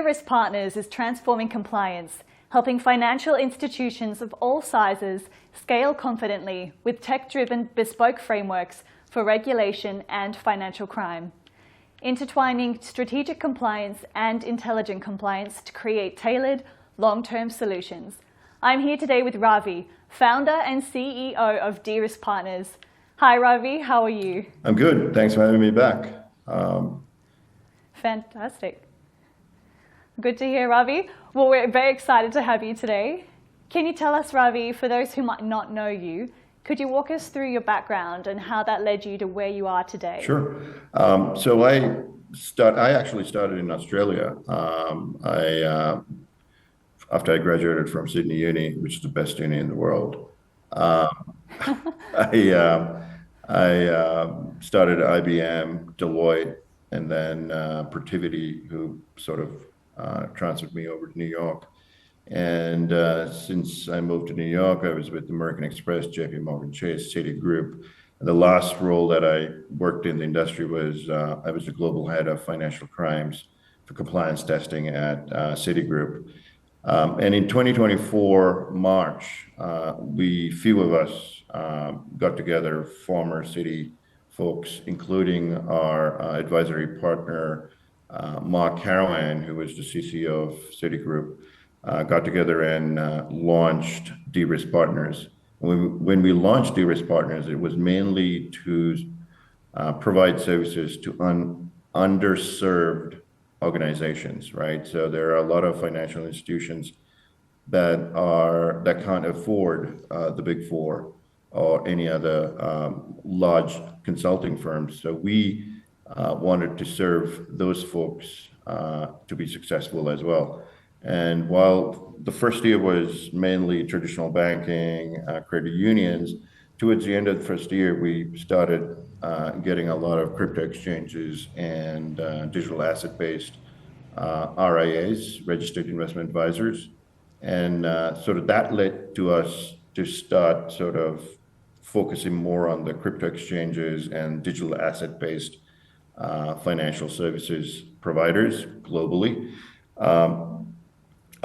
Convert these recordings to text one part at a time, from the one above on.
De-risk Partners is transforming compliance, helping financial institutions of all sizes scale confidently with tech-driven bespoke frameworks for regulation and financial crime, intertwining strategic compliance and intelligent compliance to create tailored, long-term solutions. I'm here today with Ravi, founder and CEO of De-risk Partners. Hi Ravi, how are you? I'm good, thanks for having me back. Fantastic. Good to hear, Ravi. Well, we're very excited to have you today. Can you tell us, Ravi, for those who might not know you, could you walk us through your background and how that led you to where you are today? Sure. So I actually started in Australia. After I graduated from Sydney Uni, which is the best uni in the world, I started at IBM, Deloitte, and then Protiviti, who sort of transferred me over to New York. And since I moved to New York, I was with American Express, JP Morgan Chase, Citigroup. And the last role that I worked in the industry was I was the global head of financial crimes for compliance testing at Citigroup. And in 2024, March, few of us got together, former Citi folks, including our advisory partner, Mark Carawan, who was the CCO of Citigroup, got together and launched De-risk Partners. When we launched De-risk Partners, it was mainly to provide services to underserved organizations, right? So there are a lot of financial institutions that can't afford the Big Four or any other large consulting firms. So we wanted to serve those folks to be successful as well. And while the first year was mainly traditional banking, credit unions, towards the end of the first year, we started getting a lot of crypto exchanges and digital asset-based RIAs, registered investment advisors. And sort of that led to us to start sort of focusing more on the crypto exchanges and digital asset-based financial services providers globally.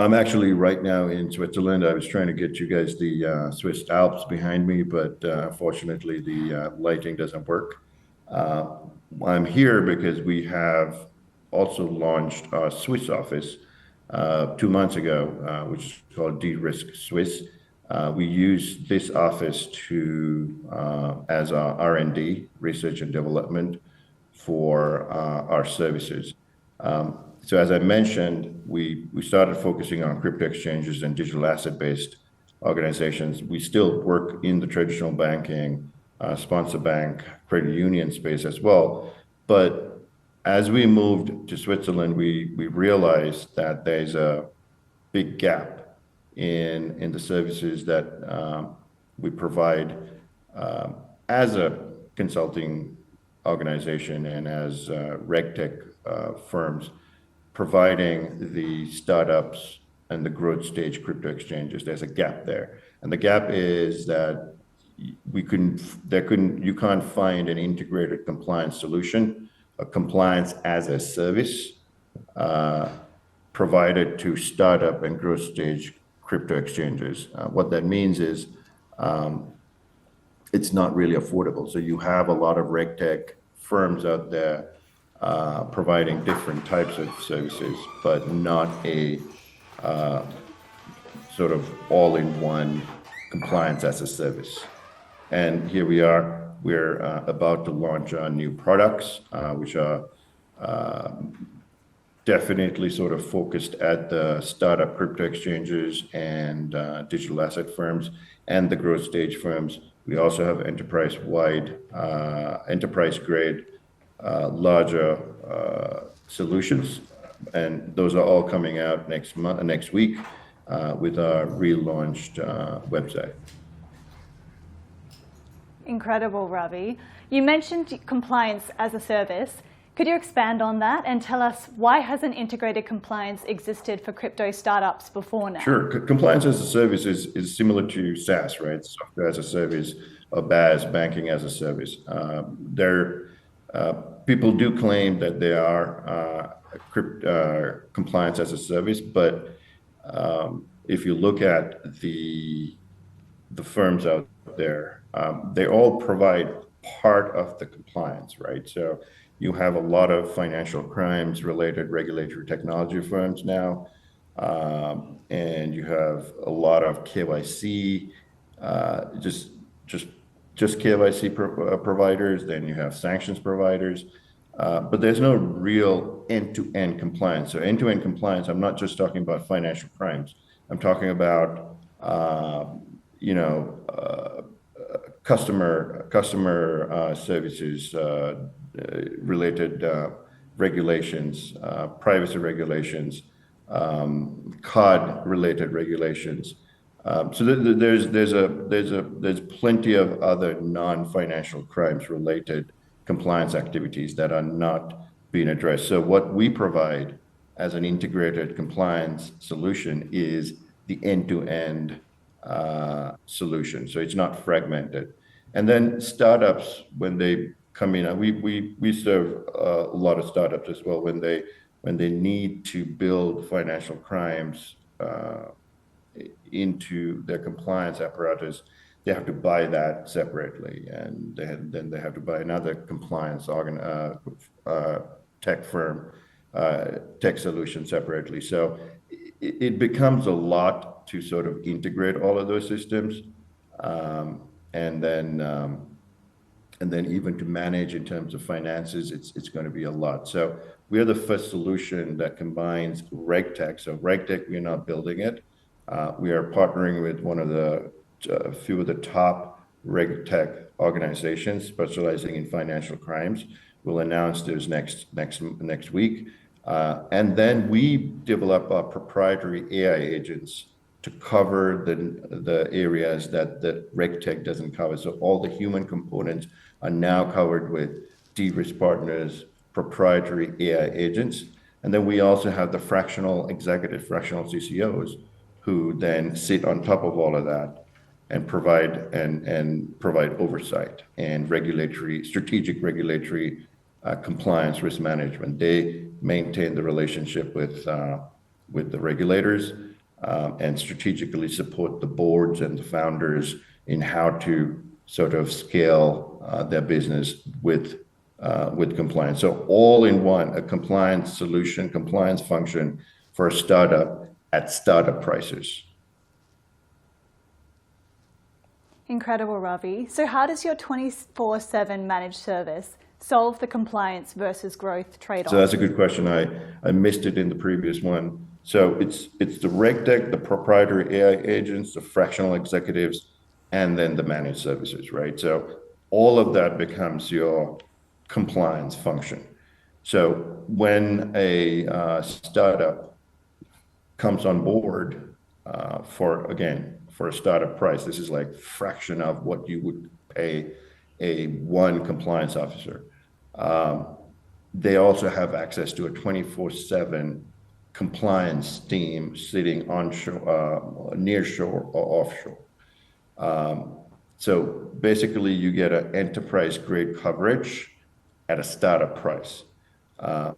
I'm actually right now in Switzerland. I was trying to get you guys the Swiss Alps behind me, but unfortunately the lighting doesn't work. I'm here because we have also launched our Swiss office 2 months ago, which is called De-risk Swiss. We use this office as our R&D, research and development, for our services. So as I mentioned, we started focusing on crypto exchanges and digital asset-based organizations. We still work in the traditional banking, sponsor bank, credit union space as well. But as we moved to Switzerland, we realized that there's a big gap in the services that we provide as a consulting organization and as RegTech firms, providing the startups and the growth stage crypto exchanges. There's a gap there. And the gap is that you can't find an integrated compliance solution, a compliance as a service provided to startup and growth stage crypto exchanges. What that means is it's not really affordable. So you have a lot of RegTech firms out there providing different types of services, but not a sort of all-in-one compliance as a service. And here we are, we're about to launch our new products, which are definitely sort of focused at the startup crypto exchanges and digital asset firms and the growth stage firms. We also have enterprise-wide, enterprise-grade, larger solutions, and those are all coming out next week with our relaunched website. Incredible, Ravi. You mentioned compliance as a service. Could you expand on that and tell us why hasn't integrated compliance existed for crypto startups before now? Sure. Compliance as a service is similar to SaaS, right? Software as a service, or BaaS, banking as a service. People do claim that they are compliance as a service, but if you look at the firms out there, they all provide part of the compliance, right? So you have a lot of financial crimes related regulatory technology firms now, and you have a lot of KYC, just just just KYC providers. Then you have sanctions providers, but there's no real end-to-end compliance. So end-to-end compliance, I'm not just talking about financial crimes. I'm talking about you know, customer services related regulations, privacy regulations, card related regulations. So there's plenty of other non-financial crimes related compliance activities that are not being addressed. So what we provide as an integrated compliance solution is the end-to-end solution. So it's not fragmented. And then startups, when they come in, we serve a lot of startups as well. When they need to build financial crimes into their compliance apparatus, they have to buy that separately, and then they have to buy another compliance tech firm, tech solution separately. So it becomes a lot to sort of integrate all of those systems, and then even to manage in terms of finances, it's going to be a lot. So we are the first solution that combines RegTech. So RegTech, we're not building it. We are partnering with one of the few of the top RegTech organizations specializing in financial crimes. We'll announce those next week. And then we develop our proprietary AI agents to cover the areas that RegTech doesn't cover. So all the human components are now covered with de-risk partners, proprietary AI agents. And then we also have the fractional CCOs who then sit on top of all of that and provide oversight and strategic regulatory compliance risk management. They maintain the relationship with the regulators, and strategically support the boards and the founders in how to sort of scale their business with compliance. So all in one, a compliance solution, compliance function for a startup at startup prices. Incredible, Ravi. So how does your 24/7 managed service solve the compliance versus growth trade-off? So that's a good question. I missed it in the previous one. So it's the RegTech, the proprietary AI agents, the fractional executives, and then the managed services, right? So all of that becomes your compliance function. So when a startup comes on board for a startup price, this is like fraction of what you would pay one compliance officer. They also have access to a 24/7 compliance team sitting onshore, near shore, or offshore. So basically, you get an enterprise-grade coverage at a startup price,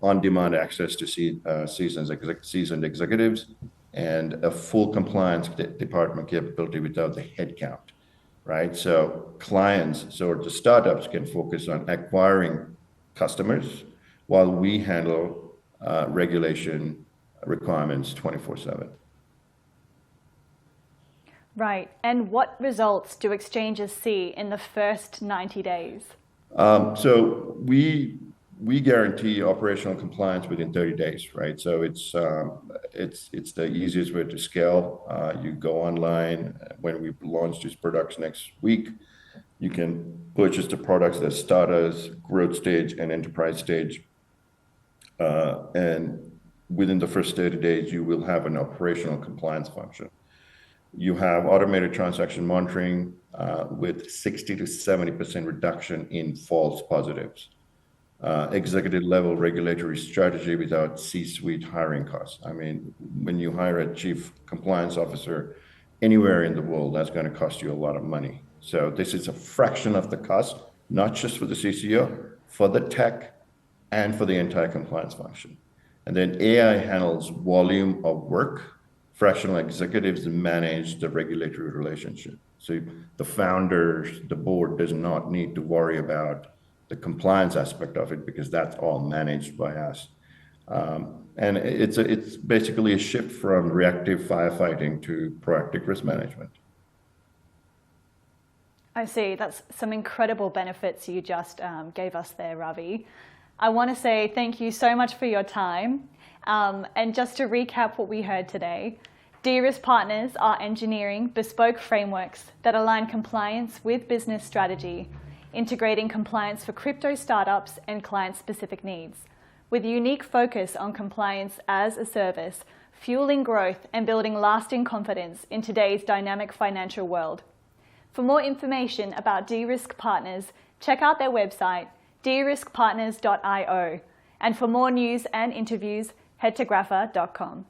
on-demand access to seasoned executives, and a full compliance department capability without the headcount, right? So the startups can focus on acquiring customers while we handle regulation requirements 24/7. Right. And what results do exchanges see in the first 90 days? So we guarantee operational compliance within 30 days, right? So it's the easiest way to scale. You go online when we launch these products next week. You can purchase the products that starters, growth stage, and enterprise stage, and within the first 30 days, you will have an operational compliance function. You have automated transaction monitoring with 60 to 70% reduction in false positives. Executive level regulatory strategy without C-suite hiring costs. I mean, when you hire a chief compliance officer anywhere in the world, that's going to cost you a lot of money. So this is a fraction of the cost, not just for the CCO, for the tech and for the entire compliance function. And then AI handles volume of work. Fractional executives manage the regulatory relationship. So the founders, the board does not need to worry about the compliance aspect of it because that's all managed by us. And it's basically a shift from reactive firefighting to proactive risk management. I see. That's some incredible benefits you just gave us there, Ravi. I want to say thank you so much for your time. And just to recap what we heard today, de-risk partners are engineering bespoke frameworks that align compliance with business strategy, integrating compliance for crypto startups and client-specific needs, with a unique focus on compliance as a service, fueling growth and building lasting confidence in today's dynamic financial world. For more information about de-risk partners, check out their website, deriskpartners.io. And for more news and interviews, head to grafa.com.